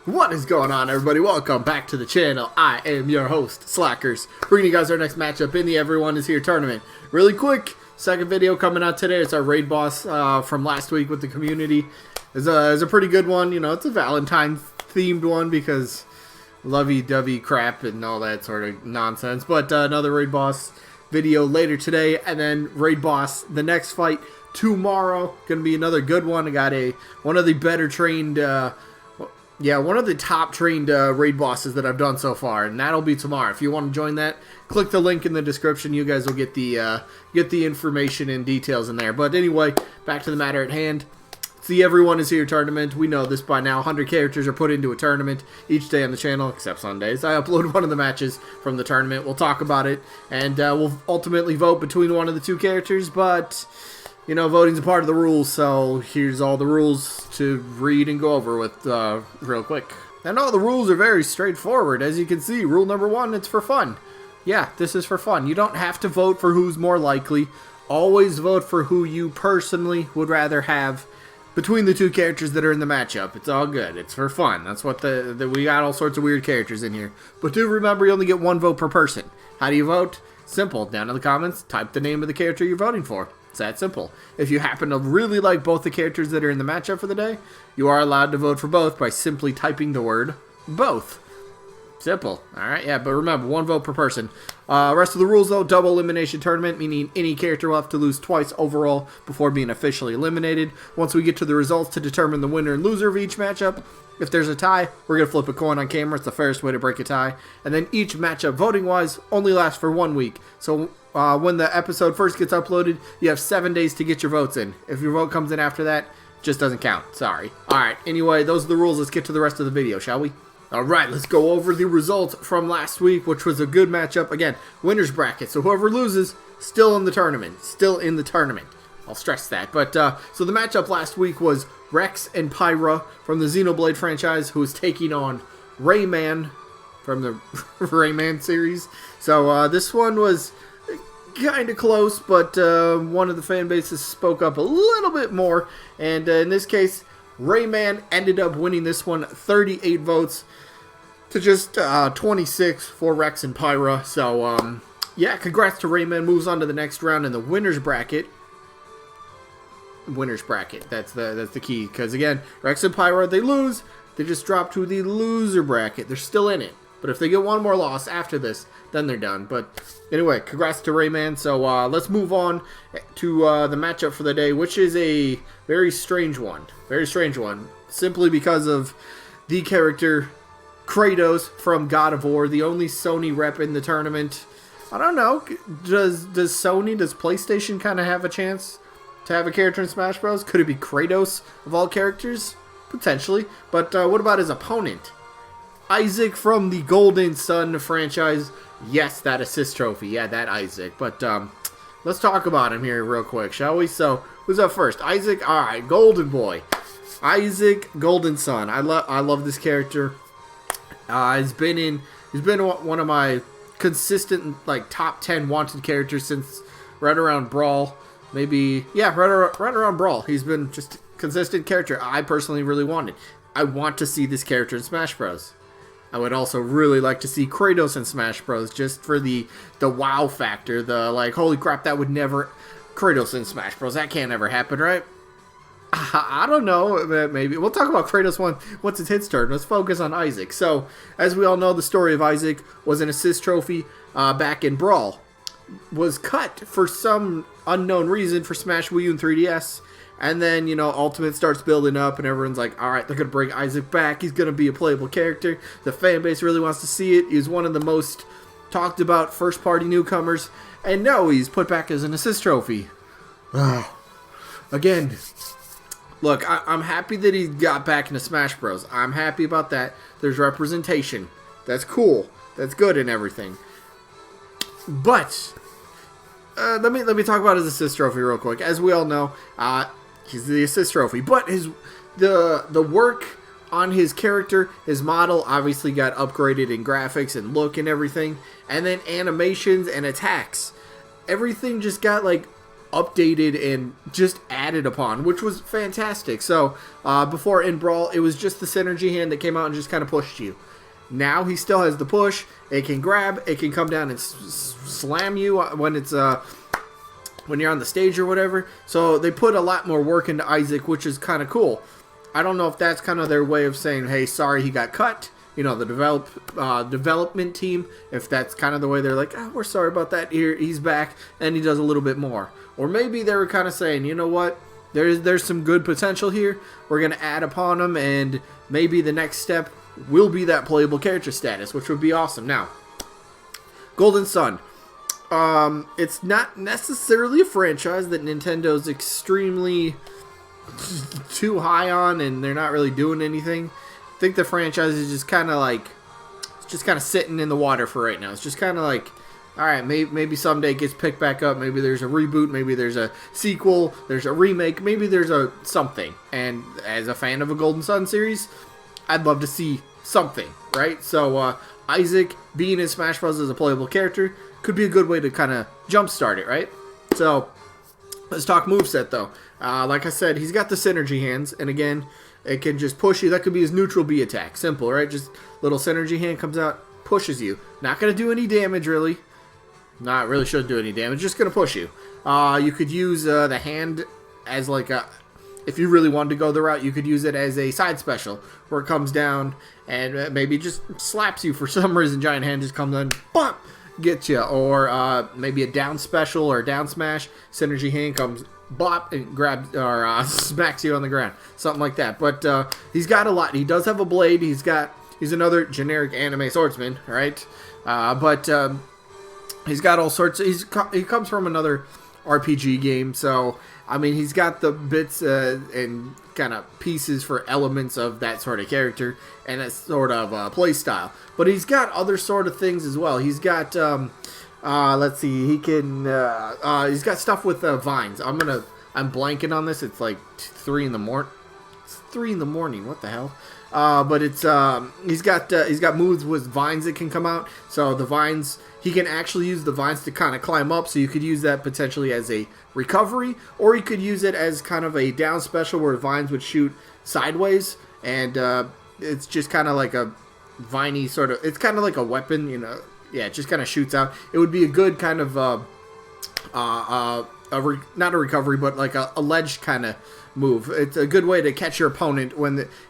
What is going on, everybody? Welcome back to the channel. I am your host, Slackers, bringing you guys our next matchup in the Everyone Is Here tournament. Really quick, second video coming out today. It's our raid boss from last week with the community. It's a pretty good one. You know, it's a Valentine's themed one because lovey-dovey crap and all that sort of nonsense. But another raid boss video later today, and then raid boss the next fight tomorrow. Gonna be another good one. I got one of the better trained. One of the top trained raid bosses that I've done so far, and that'll be tomorrow. If you want to join that, click the link in the description. You guys will get the information and details in there. But anyway, back to the matter at hand. It's the Everyone Is Here tournament. We know this by now. 100 characters are put into a tournament each day on the channel, except Sundays. I upload one of the matches from the tournament. We'll talk about it, and we'll ultimately vote between one of the two characters, but you know, voting's a part of the rules, so here's all the rules to read and go over with real quick. And all the rules are very straightforward. As you can see, rule number 1, it's for fun. Yeah, this is for fun. You don't have to vote for who's more likely. Always vote for who you personally would rather have between the two characters that are in the matchup. It's all good. It's for fun. That's what we got all sorts of weird characters in here. But do remember, you only get one vote per person. How do you vote? Simple. Down in the comments, type the name of the character you're voting for. It's that simple. If you happen to really like both the characters that are in the matchup for the day, you are allowed to vote for both by simply typing the word both. Simple. Alright, yeah, but remember, one vote per person. Rest of the rules, though, double elimination tournament, meaning any character will have to lose twice overall before being officially eliminated. Once we get to the results to determine the winner and loser of each matchup, if there's a tie, we're going to flip a coin on camera. It's the fairest way to break a tie. And then each matchup, voting-wise, only lasts for 1 week. So when the episode first gets uploaded, you have 7 days to get your votes in. If your vote comes in after that, it just doesn't count. Sorry. Alright, anyway, those are the rules. Let's get to the rest of the video, shall we? Alright, let's go over the results from last week, which was a good matchup. Again, winner's bracket. So whoever loses, still in the tournament. Still in the tournament. I'll stress that. But, so the matchup last week was Rex and Pyra from the Xenoblade franchise, who is taking on Rayman from the Rayman series. So, this one was kind of close, but one of the fan bases spoke up a little bit more. And in this case, Rayman ended up winning this one 38 votes to just 26 for Rex and Pyra. So, yeah, congrats to Rayman. Moves on to the next round in the winner's bracket. Winner's bracket. That's the key. Because, again, Rex and Pyra, they lose. They just drop to the loser bracket. They're still in it. But if they get one more loss after this, then they're done. But anyway, congrats to Rayman. So let's move on to the matchup for the day, which is a very strange one. Very strange one. Simply because of the character Kratos from God of War, the only Sony rep in the tournament. I don't know. Does PlayStation kind of have a chance to have a character in Smash Bros? Could it be Kratos of all characters? Potentially. But what about his opponent? Isaac from the Golden Sun franchise. Yes, that assist trophy. Yeah, that Isaac. But let's talk about him here real quick, shall we? So, who's up first? Isaac. All right, Golden Boy. Isaac Golden Sun. I love this character. He's been one of my consistent like top 10 wanted characters since right around Brawl. Maybe, yeah, right around Brawl. He's been just a consistent character I personally really wanted. I want to see this character in Smash Bros. I would also really like to see Kratos in Smash Bros. Just for the wow factor, the like, holy crap, that would never, Kratos in Smash Bros. That can't ever happen, right? I don't know, maybe. We'll talk about Kratos once it's his turn. Let's focus on Isaac. So, as we all know, the story of Isaac was an assist trophy back in Brawl. Was cut for some unknown reason for Smash Wii U and 3DS. And then, you know, Ultimate starts building up and everyone's like, alright, they're going to bring Isaac back. He's going to be a playable character. The fan base really wants to see it. He's one of the most talked about first-party newcomers. And no, he's put back as an assist trophy. Again, look, I'm happy that he got back into Smash Bros. I'm happy about that. There's representation. That's cool. That's good and everything. But let me talk about his assist trophy real quick. As we all know, he's the assist trophy, but the work on his character, his model obviously got upgraded in graphics and look and everything, and then animations and attacks. Everything just got like updated and just added upon, which was fantastic. So before in Brawl, it was just the synergy hand that came out and just kind of pushed you. Now he still has the push. It can grab. It can come down and slam you when it's when you're on the stage or whatever. So they put a lot more work into Isaac, which is kind of cool. I don't know if that's kind of their way of saying, hey, sorry he got cut. You know, the development team, if that's kind of the way they're like, oh, we're sorry about that. Here, he's back, and he does a little bit more. Or maybe they were kind of saying, you know what, there's some good potential here. We're going to add upon him, and maybe the next step will be that playable character status, which would be awesome. Now, Golden Sun. It's not necessarily a franchise that Nintendo's extremely too high on, and they're not really doing anything. I think the franchise is just kind of like, it's just kind of sitting in the water for right now. It's just kind of like, all right, maybe someday it gets picked back up. Maybe there's a reboot. Maybe there's a sequel. There's a remake. Maybe there's a something. And as a fan of a Golden Sun series, I'd love to see something, right? So Isaac being in Smash Bros. As a playable character could be a good way to kind of jumpstart it, right? So let's talk moveset, though. Like I said, he's got the synergy hands, and again, it can just push you. That could be his neutral B attack. Simple, right? Just little synergy hand comes out, pushes you. Not going to do any damage, really. Not really should do any damage. Just going to push you. You could use the hand as like a... If you really wanted to go the route, you could use it as a side special, where it comes down and maybe just slaps you for some reason. Giant hand just comes in, bop, gets you. Or maybe a down special or a down smash. Synergy hand comes... bop and grabs or smacks you on the ground, something like that. But he's got a lot. He does have a blade. He's another generic anime swordsman, right? But he's got all sorts. He comes from another RPG game, so I mean he's got the bits and kind of pieces for elements of that sort of character and that sort of play style. But he's got other sort of things as well. He's got let's see. He can. He's got stuff with vines. I'm blanking on this. It's like 3 in the morning. It's 3 in the morning. What the hell? But it's he's got moves with vines that can come out. So the vines, he can actually use the vines to kind of climb up. So you could use that potentially as a recovery, or you could use it as kind of a down special where vines would shoot sideways, and it's just kind of like a viney sort of. It's kind of like a weapon, you know. Yeah, it just kind of shoots out. It would be a good kind of, not a recovery, but like a ledge kind of move. It's a good way to catch your opponent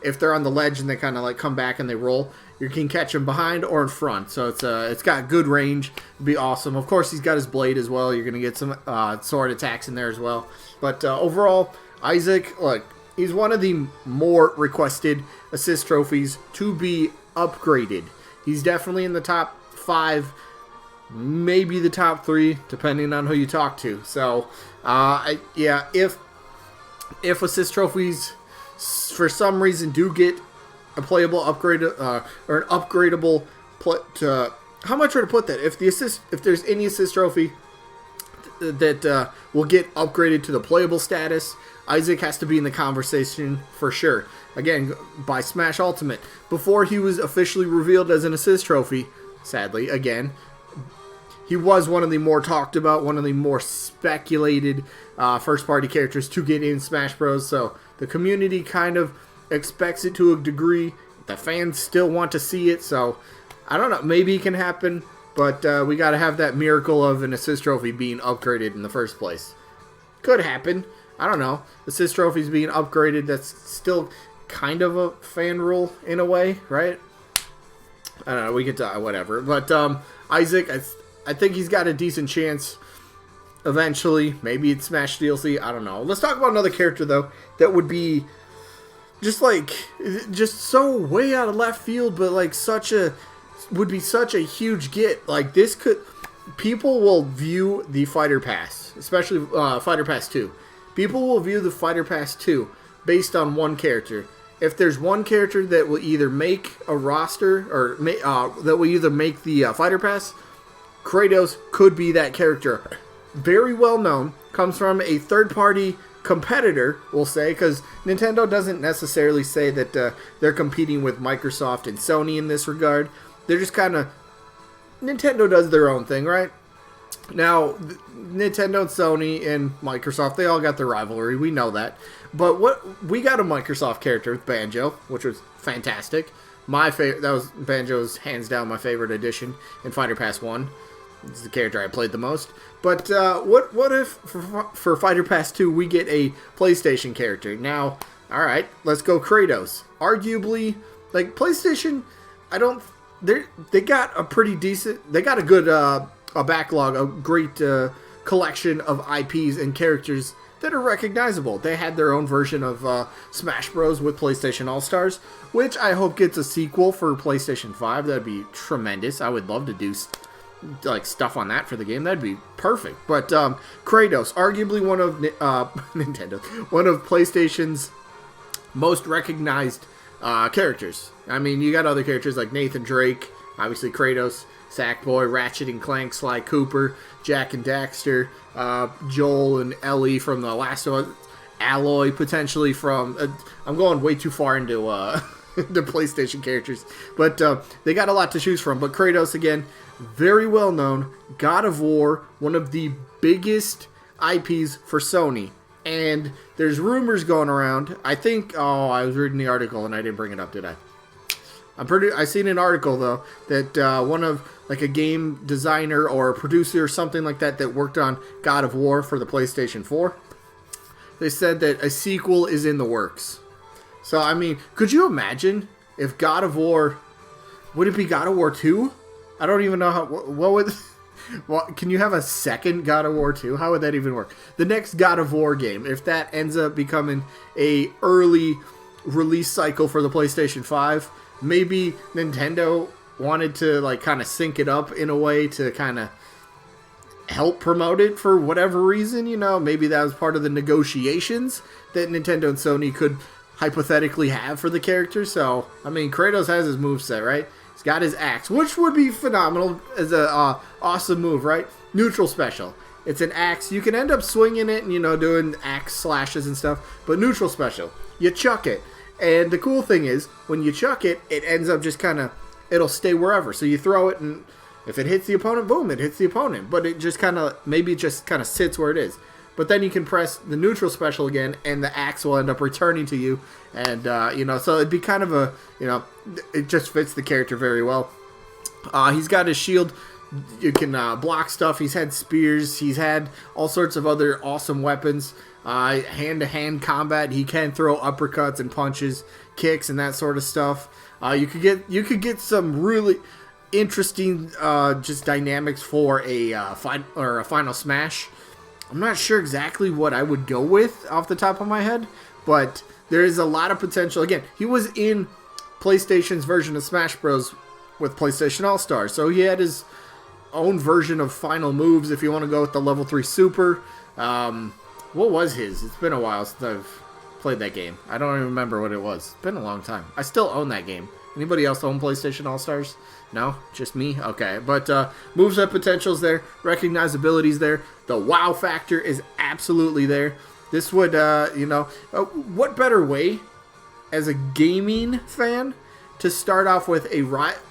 if they're on the ledge and they kind of like come back and they roll. You can catch them behind or in front. So it's got good range. It'd be awesome. Of course, he's got his blade as well. You're going to get some sword attacks in there as well. But overall, Isaac, look, he's one of the more requested assist trophies to be upgraded. He's definitely in the top 5, maybe the top 3, depending on who you talk to. So, yeah, if assist trophies for some reason do get a playable upgrade or an upgradable how am I trying to put that? If there's any assist trophy that will get upgraded to the playable status, Isaac has to be in the conversation for sure. Again, by Smash Ultimate, before he was officially revealed as an assist trophy. Sadly, again, he was one of the more talked about, one of the more speculated first-party characters to get in Smash Bros. So the community kind of expects it to a degree. The fans still want to see it, so I don't know. Maybe it can happen, but we got to have that miracle of an assist trophy being upgraded in the first place. Could happen. I don't know. Assist trophies being upgraded, that's still kind of a fan rule in a way, right? I don't know, we could whatever. But Isaac, I think he's got a decent chance eventually. Maybe it's Smash DLC, I don't know. Let's talk about another character, though, that would be just so way out of left field, but like would be such a huge get. Like this people will view the Fighter Pass, especially Fighter Pass 2. People will view the Fighter Pass 2 based on one character. If there's one character that will either make a roster or that will either make the Fighter Pass, Kratos could be that character. Very well known, comes from a third-party competitor, we'll say, because Nintendo doesn't necessarily say that they're competing with Microsoft and Sony in this regard. They're just kind of... Nintendo does their own thing, right? Now, Nintendo and Sony and Microsoft, they all got their rivalry. We know that. But what we got a Microsoft character with Banjo, which was fantastic. My favorite, that was Banjo's hands down my favorite addition in Fighter Pass 1. It's the character I played the most. But what if for Fighter Pass 2 we get a PlayStation character? Now, all right, let's go Kratos. Arguably, like PlayStation, they got a pretty decent, they got a good a backlog, a great collection of IPs and characters that are recognizable. They had their own version of Smash Bros. With PlayStation All-Stars, which I hope gets a sequel for PlayStation 5. That'd be tremendous. I would love to do like stuff on that for the game. That'd be perfect. But Kratos, arguably one of one of PlayStation's most recognized characters. I mean, you got other characters like Nathan Drake, obviously Kratos, Sackboy, Ratchet and Clank, Sly Cooper, Jack and Daxter, Joel and Ellie from The Last of Us, Aloy potentially from... I'm going way too far into the PlayStation characters, but they got a lot to choose from. But Kratos, again, very well known, God of War, one of the biggest IPs for Sony. And there's rumors going around. I think... Oh, I was reading the article and I didn't bring it up, did I? I seen an article though that one of like a game designer or a producer or something like that that worked on God of War for the PlayStation 4. They said that a sequel is in the works. So I mean, could you imagine if God of War, would it be God of War 2? I don't even know how. What would? Well, can you have a second God of War 2? How would that even work? The next God of War game, if that ends up becoming a early release cycle for the PlayStation 5. Maybe Nintendo wanted to like kind of sync it up in a way to kind of help promote it for whatever reason, you know. Maybe that was part of the negotiations that Nintendo and Sony could hypothetically have for the character. So, I mean, Kratos has his moveset, right? He's got his axe, which would be phenomenal as a awesome move, right? Neutral special. It's an axe. You can end up swinging it and, you know, doing axe slashes and stuff. But neutral special. You chuck it. And the cool thing is, when you chuck it, it ends up just kind of, it'll stay wherever. So you throw it, and if it hits the opponent, boom, it hits the opponent. But it just kind of, maybe it just kind of sits where it is. But then you can press the neutral special again, and the axe will end up returning to you. And, you know, so it'd be kind of a, you know, it just fits the character very well. He's got his shield. You can block stuff. He's had spears. He's had all sorts of other awesome weapons. Hand-to-hand combat. He can throw uppercuts and punches, kicks, and that sort of stuff. You could get some really interesting just dynamics for a final smash. I'm not sure exactly what I would go with off the top of my head, but there is a lot of potential. Again, he was in PlayStation's version of Smash Bros. With PlayStation All-Stars, so he had his own version of final moves if you want to go with the level 3 super. What was his? It's been a while since I've played that game. I don't even remember what it was. It's been a long time. I still own that game. Anybody else own PlayStation All-Stars? No? Just me? Okay. But moveset potential's there. Recognizability's there. The wow factor is absolutely there. This would, you know... what better way, as a gaming fan, to start off with a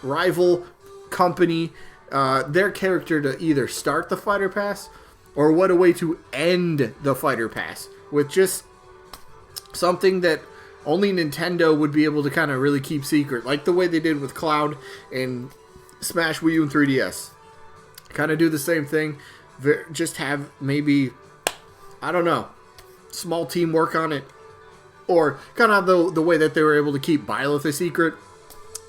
rival company, their character to either start the Fighter Pass, or what a way to end the Fighter Pass with just something that only Nintendo would be able to kind of really keep secret, like the way they did with Cloud and Smash Wii U and 3DS. Kind of do the same thing, just have maybe, I don't know, small team work on it, or kind of the way that they were able to keep Byleth a secret.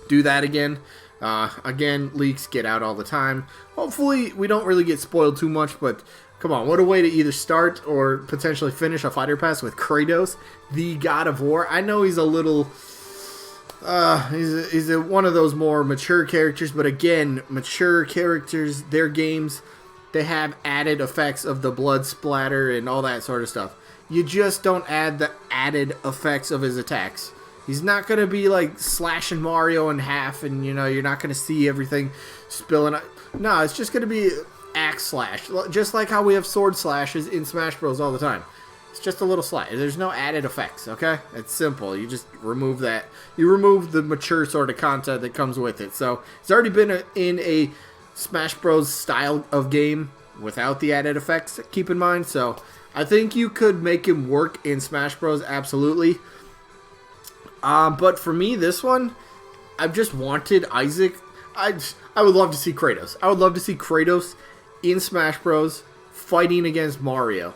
Do that again. Again, leaks get out all the time. Hopefully, we don't really get spoiled too much, but come on, what a way to either start or potentially finish a Fighter Pass with Kratos, the God of War. I know he's a little... he's one of those more mature characters, but again, mature characters, their games, they have added effects of the blood splatter and all that sort of stuff. You just don't add the added effects of his attacks. He's not going to be like slashing Mario in half and, you know, you're not going to see everything spilling out. No, it's just going to be axe slash. Just like how we have sword slashes in Smash Bros. All the time. It's just a little slash. There's no added effects, okay? It's simple. You just remove that. You remove the mature sort of content that comes with it. So, it's already been in a Smash Bros. Style of game. without the added effects, keep in mind. So I think you could make him work in Smash Bros. Absolutely. But for me, this one, I've just wanted Isaac. I would love to see Kratos. I would love to see Kratos in Smash Bros. Fighting against Mario.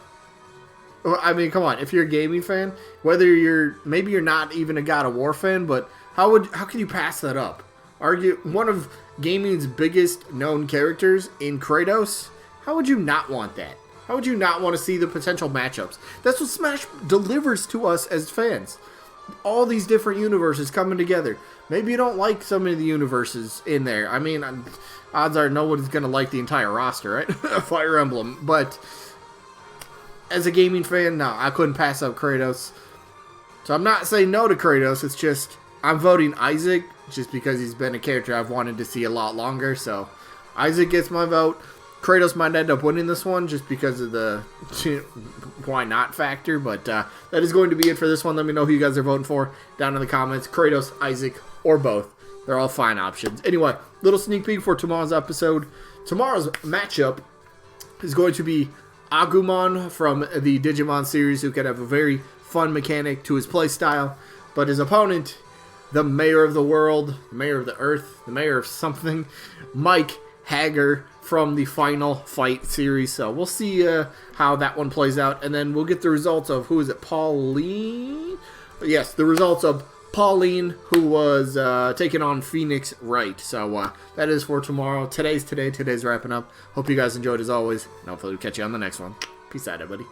I mean, come on. If you're a gaming fan, maybe you're not even a God of War fan, but how can you pass that up? Argue one of gaming's biggest known characters in Kratos. How would you not want that? How would you not want to see the potential matchups? That's what Smash delivers to us as fans. All these different universes coming together. Maybe you don't like some of the universes in there. I mean, odds are no one's going to like the entire roster, right? Fire Emblem. But as a gaming fan, no, I couldn't pass up Kratos. So I'm not saying no to Kratos. It's just I'm voting Isaac just because he's been a character I've wanted to see a lot longer. So Isaac gets my vote. Kratos might end up winning this one just because of the why not factor. But that is going to be it for this one. Let me know who you guys are voting for down in the comments. Kratos, Isaac, or both. They're all fine options. Anyway, little sneak peek for tomorrow's episode. Tomorrow's matchup is going to be Agumon from the Digimon series, who can have a very fun mechanic to his playstyle. But his opponent, the mayor of the world, the mayor of the earth, the mayor of something, Mike Hager from the Final Fight series. So we'll see how that one plays out. And then we'll get the results of, who is it, Pauline? Yes, the results of Pauline, who was taking on Phoenix Wright. So that is for tomorrow. Today's wrapping up. Hope you guys enjoyed as always. And hopefully we'll catch you on the next one. Peace out, everybody.